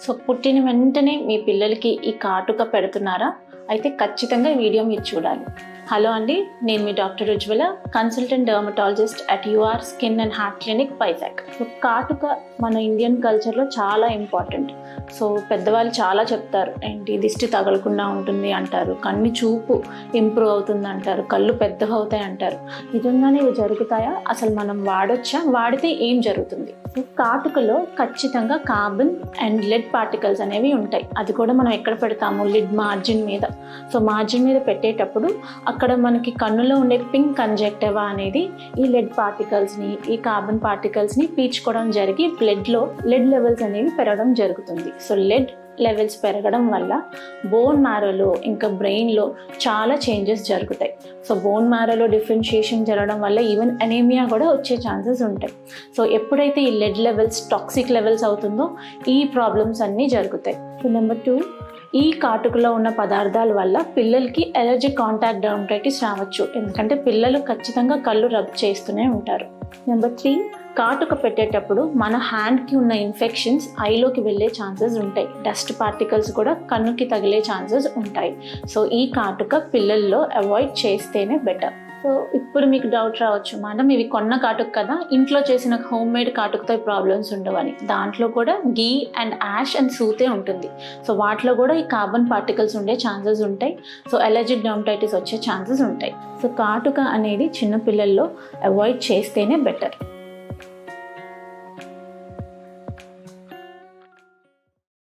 So పుట్టిన వెంటనే మీ పిల్లలకి ఈ కాటుక పెడుతున్నారా? అయితే ఖచ్చితంగా ఈ వీడియో మీరు చూడాలి. హలో అండి, నేను మీ doctor Ujwala, consultant dermatologist at your skin and heart clinic, Vizag. So కాటుక మన ఇండియన్ కల్చర్లో చాలా ఇంపార్టెంట్. సో పెద్దవాళ్ళు చాలా చెప్తారు, ఏంటి దిష్టి తగలకుండా ఉంటుంది అంటారు, కన్ను చూపు ఇంప్రూవ్ అవుతుంది అంటారు, కళ్ళు పెద్దగా అవుతాయి అంటారు. నిజంగానే ఇవి జరుగుతాయా? అసలు మనం వాడొచ్చా? వాడితే ఏం జరుగుతుంది? సో కాటుకలో ఖచ్చితంగా కార్బన్ అండ్ లెడ్ పార్టికల్స్ అనేవి ఉంటాయి. అది కూడా మనం ఎక్కడ పెడతాము? లిడ్ మార్జిన్ మీద. సో మార్జిన్ మీద పెట్టేటప్పుడు అక్కడ మనకి కన్నులో ఉండే పింక్ కంజక్టివా అనేది ఈ లెడ్ పార్టికల్స్ని, ఈ కార్బన్ పార్టికల్స్ని పీల్చుకోవడం జరిగి బ్లడ్లో లెడ్ లెవెల్స్ అనేవి పెరగడం జరుగుతుంది. సో లెడ్ లెవెల్స్ పెరగడం వల్ల బోన్ మ్యారోలో ఇంకా బ్రెయిన్లో చాలా చేంజెస్ జరుగుతాయి. సో బోన్ మ్యారోలో డిఫరెన్షియేషన్ జరగడం వల్ల ఈవెన్ అనీమియా కూడా వచ్చే ఛాన్సెస్ ఉంటాయి. సో ఎప్పుడైతే ఈ లెడ్ లెవెల్స్ టాక్సిక్ లెవెల్స్ అవుతుందో ఈ ప్రాబ్లమ్స్ అన్నీ జరుగుతాయి. సో నెంబర్ 2, ఈ కాటుకలో ఉన్న పదార్థాల వల్ల పిల్లలకి ఎలర్జిక్ కాంటాక్ట్ డర్మటైటిస్ రావచ్చు, ఎందుకంటే పిల్లలు ఖచ్చితంగా కళ్ళు రబ్ చేస్తూనే ఉంటారు. నెంబర్ 3, కాటుక పెట్టేటప్పుడు మన హ్యాండ్కి ఉన్న ఇన్ఫెక్షన్స్ ఐలోకి వెళ్ళే ఛాన్సెస్ ఉంటాయి. డస్ట్ పార్టికల్స్ కూడా కన్నుకి తగిలే ఛాన్సెస్ ఉంటాయి. సో ఈ కాటుక పిల్లల్లో అవాయిడ్ చేస్తేనే బెటర్. సో ఇప్పుడు మీకు డౌట్ రావచ్చు, మేడం ఇవి కొన్న కాటుక కదా, ఇంట్లో చేసిన హోమ్ మేడ్ కాటుకతో ప్రాబ్లమ్స్ ఉండవని. దాంట్లో కూడా గీ అండ్ యాష్ అండ్ సూతే ఉంటుంది. సో వాటిలో కూడా ఈ కార్బన్ పార్టికల్స్ ఉండే ఛాన్సెస్ ఉంటాయి. సో ఎలర్జిక్ డర్మటైటిస్ వచ్చే ఛాన్సెస్ ఉంటాయి. సో కాటుక అనేది చిన్నపిల్లల్లో అవాయిడ్ చేస్తేనే బెటర్.